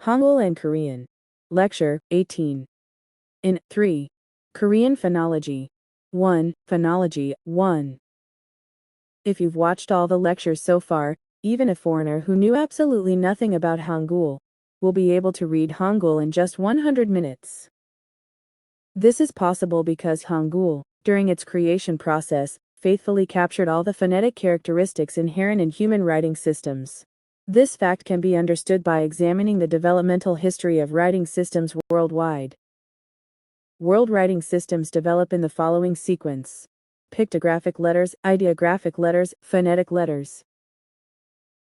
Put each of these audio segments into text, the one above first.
Hangul and Korean. Lecture 18. In 3. Korean Phonology. 1. Phonology 1. If you've watched all the lectures so far, even a foreigner who knew absolutely nothing about Hangul will be able to read Hangul in just 100 minutes. This is possible because Hangul, during its creation process, faithfully captured all the phonetic characteristics inherent in human writing systems. This fact can be understood by examining the developmental history of writing systems worldwide. World writing systems develop in the following sequence: pictographic letters, ideographic letters, phonetic letters.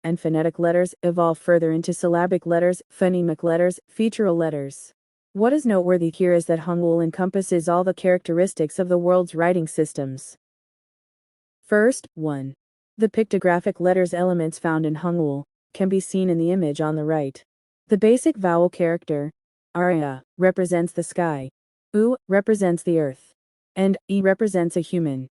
And phonetic letters evolve further into syllabic letters, phonemic letters, featural letters. What is noteworthy here is that Hangul encompasses all the characteristics of the world's writing systems. First, 1. The pictographic letters elements found in Hangul can be seen in the image on the right. The basic vowel character, Arya, represents the sky, U represents the earth, and E represents a human.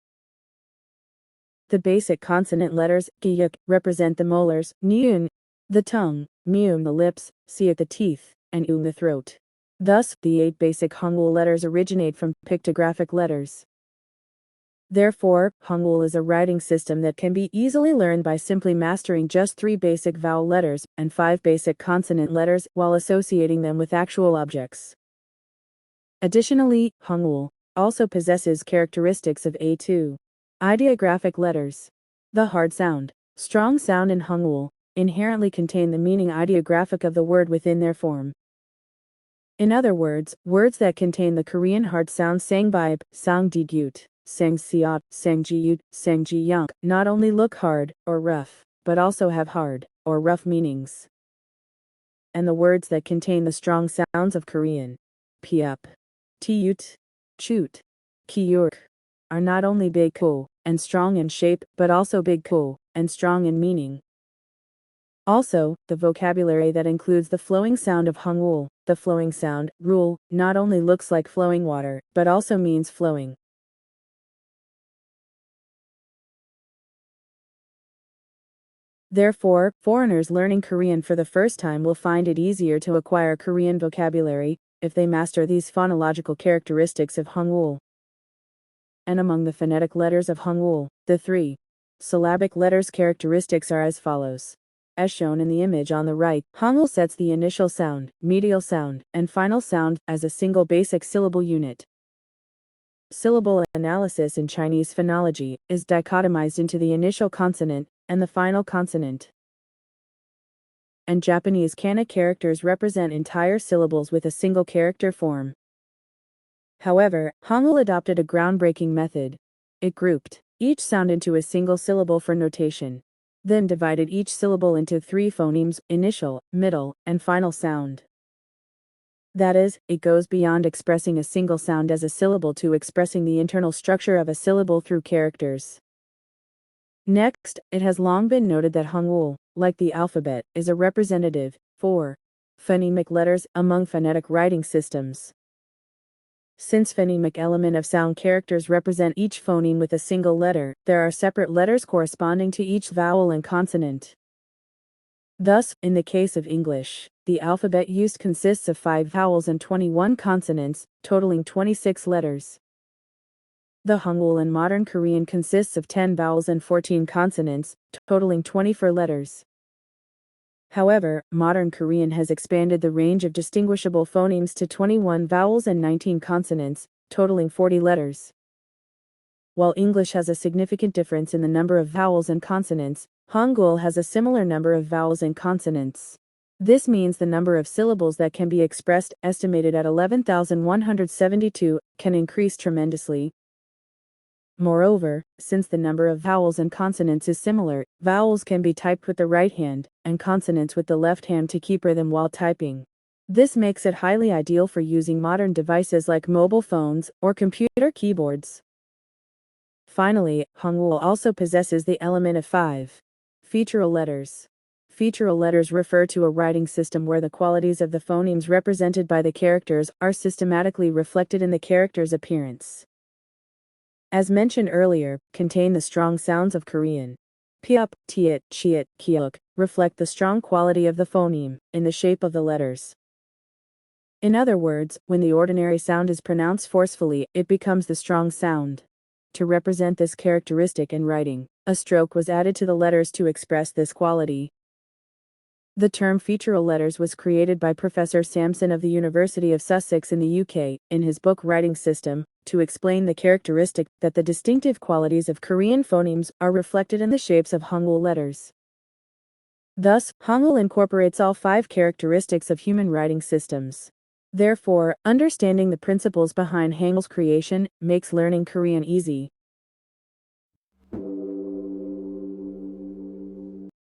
The basic consonant letters, Gyuk, represent the molars, Nyun, the tongue, Myum, the lips, Siak, the teeth, and Um, the throat. Thus, the 8 basic Hangul letters originate from pictographic letters. Therefore, Hangul is a writing system that can be easily learned by simply mastering just 3 basic vowel letters and 5 basic consonant letters while associating them with actual objects. Additionally, Hangul also possesses characteristics of A2. Ideographic letters. The hard sound, strong sound in Hangul inherently contain the meaning ideographic of the word within their form. In other words, words that contain the Korean hard sound sangbyeb, sangdigyut, sangsiot, sangjiyut, sangjiyang not only look hard or rough, but also have hard or rough meanings. And the words that contain the strong sounds of Korean, piup, tiyut, chut, kiyurk, are not only big ko and strong in shape, but also big ko and strong in meaning. Also, the vocabulary that includes the flowing sound of Hangul, the flowing sound, rule, not only looks like flowing water, but also means flowing. Therefore, foreigners learning Korean for the first time will find it easier to acquire Korean vocabulary if they master these phonological characteristics of Hangul. And among the phonetic letters of Hangul, the 3 syllabic letters characteristics are as follows. As shown in the image on the right, Hangul sets the initial sound, medial sound, and final sound as a single basic syllable unit. Syllable analysis in Chinese phonology is dichotomized into the initial consonant and the final consonant. And Japanese kana characters represent entire syllables with a single character form. However, Hangul adopted a groundbreaking method. It grouped each sound into a single syllable for notation, then divided each syllable into 3 phonemes: initial, middle, and final sound. That is, it goes beyond expressing a single sound as a syllable to expressing the internal structure of a syllable through characters. Next, it has long been noted that Hangul, like the alphabet, is a representative for phonemic letters among phonetic writing systems. Since phonemic element of sound characters represent each phoneme with a single letter, there are separate letters corresponding to each vowel and consonant. Thus, in the case of English, the alphabet used consists of 5 vowels and 21 consonants, totaling 26 letters. The Hangul in modern Korean consists of 10 vowels and 14 consonants, totaling 24 letters. However, modern Korean has expanded the range of distinguishable phonemes to 21 vowels and 19 consonants, totaling 40 letters. While English has a significant difference in the number of vowels and consonants, Hangul has a similar number of vowels and consonants. This means the number of syllables that can be expressed, estimated at 11,172, can increase tremendously. Moreover, since the number of vowels and consonants is similar, vowels can be typed with the right hand, and consonants with the left hand to keep rhythm while typing. This makes it highly ideal for using modern devices like mobile phones or computer keyboards. Finally, Hangul also possesses the element of 5 featural letters. Featural letters refer to a writing system where the qualities of the phonemes represented by the characters are systematically reflected in the character's appearance. As mentioned earlier, contain the strong sounds of Korean. Piup, tiet, chiet, kiuk reflect the strong quality of the phoneme in the shape of the letters. In other words, when the ordinary sound is pronounced forcefully, it becomes the strong sound. To represent this characteristic in writing, a stroke was added to the letters to express this quality. The term featural letters was created by Professor Sampson of the University of Sussex in the UK, in his book Writing System, to explain the characteristic that the distinctive qualities of Korean phonemes are reflected in the shapes of Hangul letters. Thus, Hangul incorporates all 5 characteristics of human writing systems. Therefore, understanding the principles behind Hangul's creation makes learning Korean easy.